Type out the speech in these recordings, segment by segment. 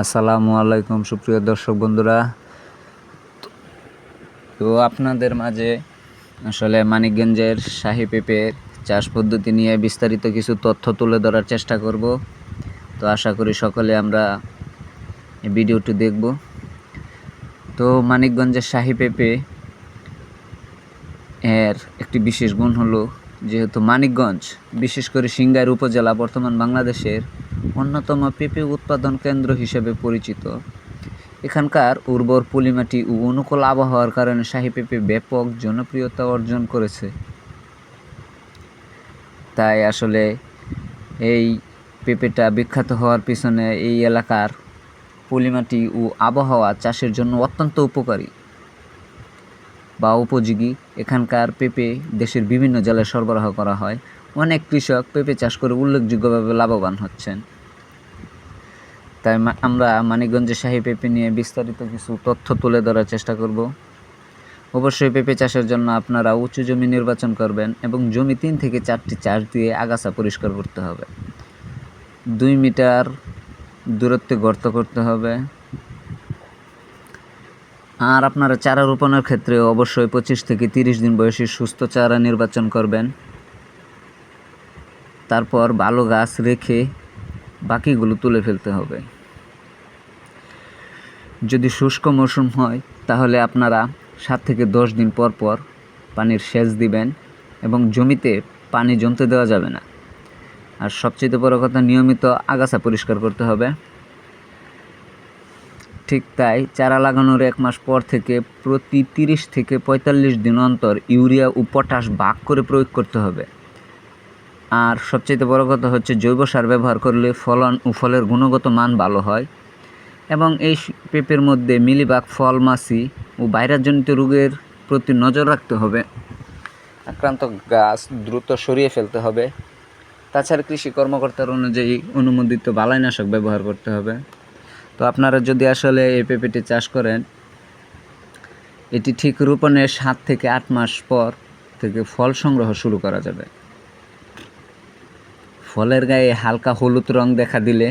আসসালামু আলাইকুম সুপ্রিয় দর্শক বন্ধুরা। তো আপনাদের মাঝে আসলে মানিকগঞ্জের শাহী পেঁপের চাষ পদ্ধতি নিয়ে বিস্তারিত কিছু তথ্য তুলে ধরার চেষ্টা করব। তো আশা করি সকলে আমরা এই ভিডিওটি দেখব। তো মানিকগঞ্জের শাহী পেঁপে এর একটি বিশেষ গুণ হলো, যেহেতু মানিকগঞ্জ বিশেষ করে সিংগাইর উপজেলা বর্তমান বাংলাদেশের অন্যতম পেঁপে উৎপাদন কেন্দ্র হিসেবে পরিচিত। এখানকার উর্বর পলিমাটি ও অনুকূল আবহাওয়ার কারণে শাহী পেঁপে ব্যাপক জনপ্রিয়তা অর্জন করেছে। তাই আসলে এই পেঁপেটা বিখ্যাত হওয়ার পিছনে এই এলাকার পলিমাটি ও আবহাওয়া চাষের জন্য অত্যন্ত উপকারী বা উপযোগী। এখানকার পেঁপে দেশের বিভিন্ন জেলায় সরবরাহ করা হয়। অনেক কৃষক পেঁপে চাষ করে উল্লেখযোগ্যভাবে লাভবান হচ্ছেন। তাই আমরা মানিকগঞ্জের শাহী পেঁপে নিয়ে বিস্তারিত কিছু তথ্য তুলে ধরার চেষ্টা করব। অবশ্যই পেঁপে চাষের জন্য আপনারা উঁচু জমি নির্বাচন করবেন এবং জমি 3 থেকে 4টি চাষ দিয়ে আগাছা পরিষ্কার করতে হবে। 2 মিটার দূরত্বে গর্ত করতে হবে। আর আপনারা চারা রোপণের ক্ষেত্রে অবশ্যই 25 থেকে 30 দিন বয়সী সুস্থ চারা নির্বাচন করবেন। তারপর ভালো গাছ রেখে বাকিগুলো তুলে ফেলতে হবে। যদি শুষ্ক মৌসুম হয় তাহলে আপনারা 7 থেকে 10 দিন পর পর পানির সেচ দিবেন এবং জমিতে পানি জমতে দেওয়া যাবে না। আর সবচেয়ে বড় কথা, নিয়মিত আগাছা পরিষ্কার করতে হবে। ঠিক তাই চারা লাগানোর 1 মাস পর থেকে প্রতি 30 থেকে 45 দিন অন্তর ইউরিয়া ও পটাশ ভাগ করে প্রয়োগ করতে হবে। আর সবচেয়ে বড় কথা হচ্ছে, জৈব সার ব্যবহার করলে ফলন ও ফলের গুণগত মান ভালো হয়। এবং এই পেঁপের মধ্যে মিলিবাগ, ফল মাছি ও ভাইরাসজনিত রোগের প্রতি নজর রাখতে হবে। আক্রান্ত গাছ দ্রুত সরিয়ে ফেলতে হবে। তাছাড়া কৃষি কর্মকর্তার অনুযায়ী অনুমোদিত বালাইনাশক ব্যবহার করতে হবে। তো আপনারা যদি আসলে এই পেঁপেটি চাষ করেন, এটি ঠিক রোপণের 7 থেকে 8 মাস পর থেকে ফল সংগ্রহ শুরু করা যাবে। ফলের গায়ে হালকা হলুদ রং দেখা দিলে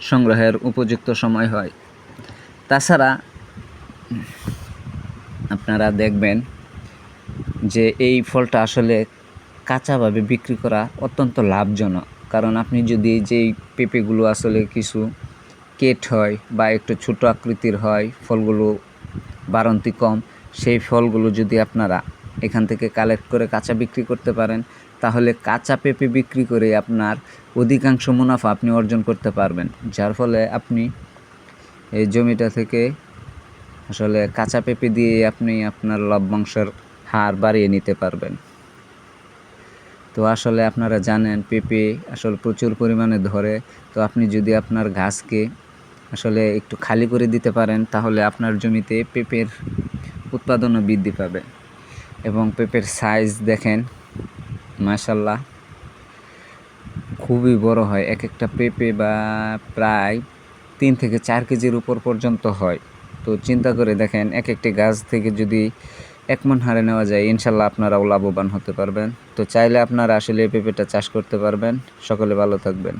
সংগ্রহের উপযুক্ত সময় হয়। তাছাড়া আপনারা দেখবেন যে এই ফলটা আসলে কাঁচাভাবে বিক্রি করা অত্যন্ত লাভজনক। কারণ আপনি যদি যেই পেঁপেগুলো আসলে কিছু কেট হয় বা একটু ছোট আকৃতির হয়, ফলগুলো বাড়ন্তি কম, সেই ফলগুলো যদি আপনারা এখান থেকে কালেক্ট করে কাঁচা বিক্রি করতে পারেন, তাহলে কাঁচা পেঁপে বিক্রি করে আপনার অধিকাংশ মুনাফা আপনি অর্জন করতে পারবেন। যার ফলে আপনি এই জমিটা থেকে আসলে কাঁচা পেঁপে দিয়ে আপনি আপনার লভ্যাংশের হার বাড়িয়ে নিতে পারবেন। তো আসলে আপনারা জানেন পেঁপে আসলে প্রচুর পরিমাণে ধরে। তো আপনি যদি আপনার গাছকে আসলে একটু খালি করে দিতে পারেন, তাহলে আপনার জমিতে পেঁপের উৎপাদনও বৃদ্ধি পাবে। এবং পেঁপের সাইজ দেখেন, মাশাআল্লাহ খুবই বড় হয়। এক একটা পেঁপে বা প্রায় 3 থেকে 4 কেজির উপর পর্যন্ত হয়। তো চিন্তা করে দেখেন, এক একটি গাছ থেকে যদি 1 মণ হারে নেওয়া যায়, ইনশাল্লাহ আপনারাও লাভবান হতে পারবেন। তো চাইলে আপনারা আসলে এই পেঁপেটা চাষ করতে পারবেন। সকলে ভালো থাকবেন।